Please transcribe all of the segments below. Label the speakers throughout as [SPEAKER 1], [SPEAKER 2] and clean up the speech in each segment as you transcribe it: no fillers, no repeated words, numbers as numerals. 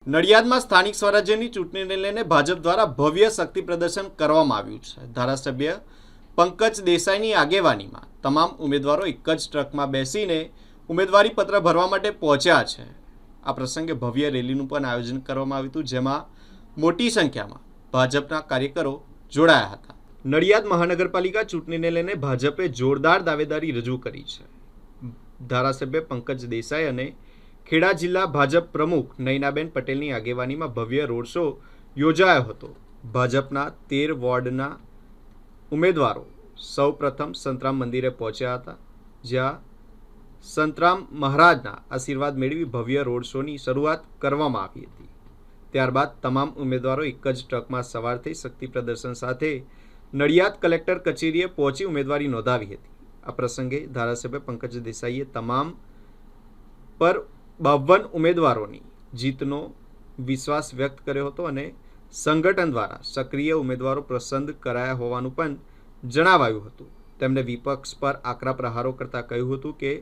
[SPEAKER 1] નડિયાદમાં સ્થાનિક સ્વરાજ્યની ચૂંટણીને લઈને ભાજપ દ્વારા ભવ્ય શક્તિ પ્રદર્શન કરવામાં આવ્યું છે। ધારાસભ્ય પંકજ દેસાઈની આગેવાનીમાં તમામ ઉમેદવારો એક જ ટ્રકમાં બેસીને ઉમેદવારી પત્ર ભરવા માટે પહોંચ્યા છે। આ પ્રસંગે ભવ્ય રેલીનું પણ આયોજન કરવામાં આવ્યું હતું, જેમાં મોટી સંખ્યામાં ભાજપના કાર્યકરો જોડાયા હતા। નડિયાદ મહાનગરપાલિકા ચૂંટણીને લઈને ભાજપે જોરદાર દાવેદારી રજૂ કરી છે। ધારાસભ્ય પંકજ દેસાઈ અને ખેડા જિલ્લા ભાજપ પ્રમુખ નયનાબેન પટેલની આગેવાનીમાં ભવ્ય રોડ શો યોજાયો હતો। ભાજપના 13 વોર્ડના ઉમેદવારો સૌપ્રથમ સંતરામ મંદિરે પહોંચ્યા હતા, જ્યાં સંતરામ મહારાજના આશીર્વાદ મેળવી ભવ્ય રોડ શોની શરૂઆત કરવામાં આવી હતી। ત્યારબાદ તમામ ઉમેદવારો એક જ ટ્રકમાં સવાર થઈ શક્તિ પ્રદર્શન સાથે નડિયાદ કલેક્ટર કચેરીએ પહોંચી ઉમેદવારી નોંધાવી હતી। આ પ્રસંગે ધારાસભ્ય પંકજ દેસાઈએ તમામ પર 52 ઉમેદવારોની જીતનો વિશ્વાસ વ્યક્ત કર્યો હતો અને સંગઠન દ્વારા સક્રિય ઉમેદવારો પસંદ કરાયા હોવાનું પણ જણાવાયું હતું। તેમણે વિપક્ષ પર આકરા પ્રહારો કરતા કહ્યું હતું કે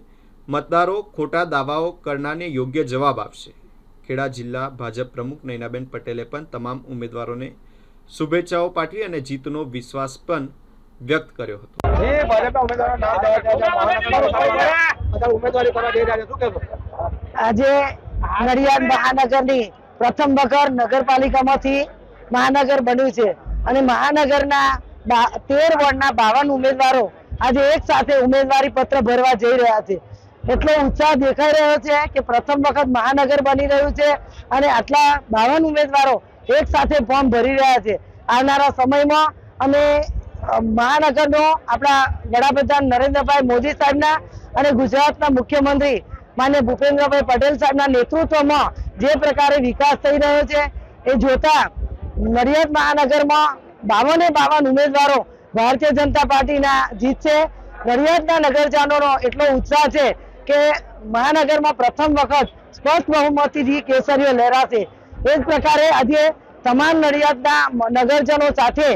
[SPEAKER 1] મતદારો ખોટા દાવાઓ કરનારને યોગ્ય જવાબ આપશે। ખેડા જિલ્લા ભાજપ પ્રમુખ નયનાબેન પટેલે પણ તમામ ઉમેદવારોને શુભેચ્છાઓ પાઠવી અને જીતનો વિશ્વાસ પણ વ્યક્ત કર્યો હતો।
[SPEAKER 2] આજે નડિયાદ મહાનગરની પ્રથમ વખત નગરપાલિકામાંથી મહાનગર બન્યું છે અને મહાનગરના 13 વોર્ડના 52 ઉમેદવારો આજે એક સાથે ઉમેદવારી પત્ર ભરવા જઈ રહ્યા છે। એટલો ઉત્સાહ દેખાઈ રહ્યો છે કે પ્રથમ વખત મહાનગર બની રહ્યું છે અને આટલા 52 ઉમેદવારો એક સાથે ફોર્મ ભરી રહ્યા છે। આવનારા સમયમાં અમે મહાનગરનો આપણા વડાપ્રધાન નરેન્દ્રભાઈ મોદી સાહેબના અને ગુજરાતના મુખ્યમંત્રી માન્ય ભૂપેન્દ્રભાઈ પટેલ સાહેબના નેતૃત્વમાં જે પ્રકારે વિકાસ થઈ રહ્યો છે એ જોતા નડિયાદ મહાનગરમાં 52 ઉમેદવારો ભારતીય જનતા પાર્ટીના જીતશે। નડિયાદના નગરજનોનો એટલો ઉત્સાહ છે કે મહાનગરમાં પ્રથમ વખત સ્પષ્ટ બહુમતીથી કેસરીઓ લહેરાશે। એ જ પ્રકારે આજે તમામ નડિયાદના નગરજનો સાથે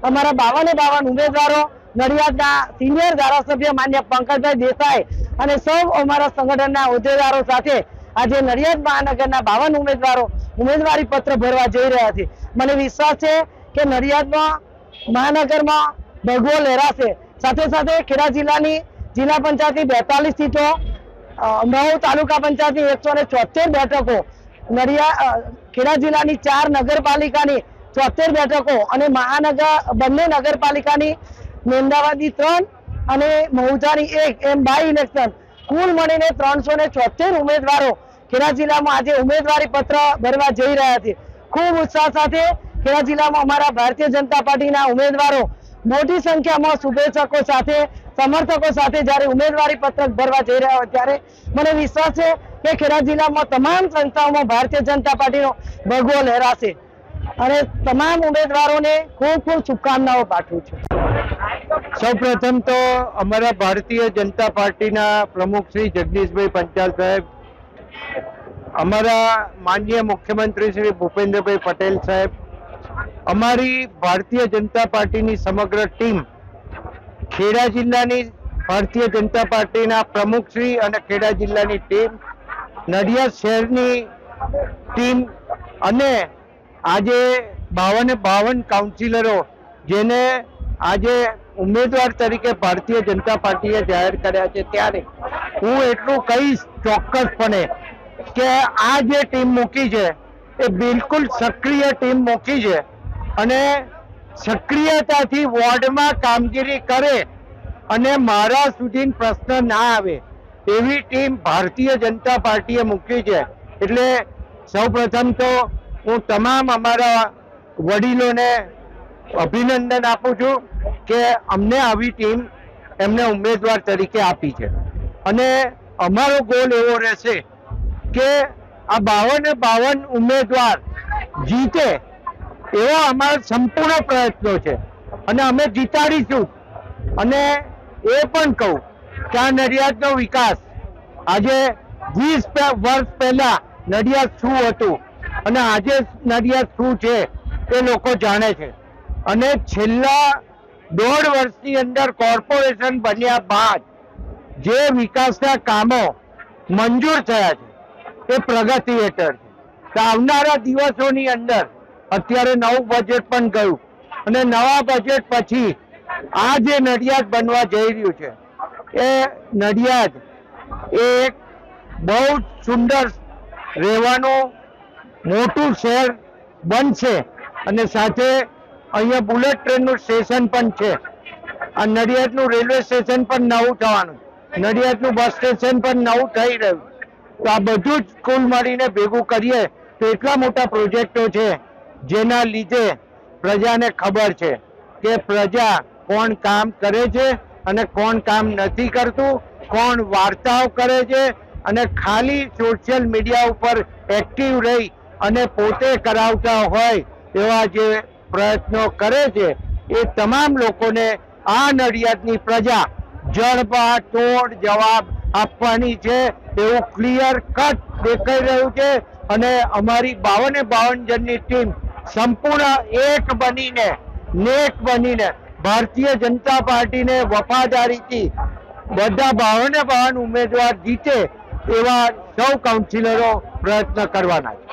[SPEAKER 2] અમારા 52 ઉમેદવારો નડિયાદના સિનિયર ધારાસભ્ય માન્ય પંકજભાઈ દેસાઈ અને સૌ અમારા સંગઠનના હોદ્દેદારો સાથે આજે નડિયાદ મહાનગરના 52 ઉમેદવારો ઉમેદવારી પત્ર ભરવા જઈ રહ્યા છે। મને વિશ્વાસ છે કે નડિયાદમાં મહાનગરમાં ભગવો લહેરાશે। સાથે સાથે ખેડા જિલ્લાની જિલ્લા પંચાયતની 42 સીટો, મહુ તાલુકા પંચાયતની 174 બેઠકો, ખેડા જિલ્લાની 4 નગરપાલિકાની 74 બેઠકો અને બંને નગરપાલિકાની મહેમદાવાદની 3 અને મહુધાની 1 એમ બાય ઇલેક્શન કુલ મળીને 374 ઉમેદવારો ખેડા જિલ્લામાં આજે ઉમેદવારી પત્ર ભરવા જઈ રહ્યા છે। ખૂબ ઉત્સાહ સાથે ખેડા જિલ્લામાં અમારા ભારતીય જનતા પાર્ટીના ઉમેદવારો મોટી સંખ્યામાં શુભેચ્છકો સાથે સમર્થકો સાથે જ્યારે ઉમેદવારી પત્રક ભરવા જઈ રહ્યા હોય ત્યારે મને વિશ્વાસ છે કે ખેડા જિલ્લામાં તમામ સંસ્થાઓમાં ભારતીય જનતા પાર્ટીનો ભગવો લહેરાશે અને તમામ ઉમેદવારોને ખૂબ ખૂબ શુભકામનાઓ પાઠવું છું।
[SPEAKER 3] સૌપ્રથમ તો અમારા ભારતીય જનતા પાર્ટીના પ્રમુખ શ્રી જગદીશભાઈ પંચાલ સાહેબ, અમારા માનનીય મુખ્યમંત્રી શ્રી ભૂપેન્દ્રભાઈ પટેલ સાહેબ, અમારી ભારતીય જનતા પાર્ટીની સમગ્ર ટીમ, ખેડા જિલ્લાની ભારતીય જનતા પાર્ટીના પ્રમુખ શ્રી અને ખેડા જિલ્લાની ટીમ, નડિયાદ શહેરની ટીમ અને આજે 52 કાઉન્સિલરો જેને આજે ઉમેદવાર તરીકે ભારતીય જનતા પાર્ટીએ જાહેર કર્યા છે, ત્યારે હું એટલું કહીશ ચોક્કસપણે કે આ જે ટીમ મૂકી છે એ બિલકુલ સક્રિય ટીમ મૂકી છે અને સક્રિયતાથી વોર્ડમાં કામગીરી કરે અને મારા સુધી પ્રશ્ન ના આવે એવી ટીમ ભારતીય જનતા પાર્ટીએ મૂકી છે। એટલે સૌપ્રથમ તો હું તમામ અમારા વડીલોને અભિનંદન આપું છું કે અમને આવી ટીમ એમને ઉમેદવાર તરીકે આપી છે અને અમારો ગોલ એવો રહેશે કે આ 52 ઉમેદવાર જીતે એવો અમારા સંપૂર્ણ પ્રયત્નો છે અને અમે જીતાડીશું। અને એ પણ કહું કે આ નડિયાદનો વિકાસ આજે 20 વર્ષ પહેલા નડિયાદ શું હતું અને આજે નડિયાદ શું છે એ લોકો જાણે છે અને છેલ્લા 1.5 વર્ષની અંદર કોર્પોરેશન બન્યા બાદ જે વિકાસના કામો મંજૂર થયા છે એ પ્રગતિ હેઠળ છે। તો આવનારા દિવસોની અંદર અત્યારે નવું બજેટ પણ ગયું અને નવા બજેટ પછી આ જે નડિયાદ બનવા જઈ રહ્યું છે એ નડિયાદ એ એક બહુ જ સુંદર રહેવાનું મોટું શહેર બનશે અને સાથે અહીંયા બુલેટ ટ્રેનનું સ્ટેશન પણ છે. આ નડિયાદનું રેલવે સ્ટેશન પણ નવું થવાનું, નડિયાદનું બસ સ્ટેશન પણ નવું થઈ રહ્યું. તો આ બધું જ કુલ મળીને ભેગું કરીએ તો એટલા મોટા પ્રોજેક્ટો છે જેના લીધે પ્રજાને ખબર છે કે પ્રજા કોણ કામ કરે છે અને કોણ કામ નથી કરતું, કોણ વાર્તાઓ કરે છે અને ખાલી સોશિયલ મીડિયા ઉપર એક્ટિવ રહી અને પોતે કરાવતા હોય એવા જે પ્રયત્નો કરે છે એ તમામ લોકોને આ નડિયાદની પ્રજા જડબાતોડ જવાબ આપવાની છે એવું ક્લિયર કટ દેખાઈ રહ્યું છે. અને અમારી 52 જણની ટીમ સંપૂર્ણ એક બનીને નેક બનીને ભારતીય જનતા પાર્ટીને વફાદારીથી બધા 52 ઉમેદવાર જીતે એવા સૌ કાઉન્સિલરો પ્રયત્ન કરવાના છે.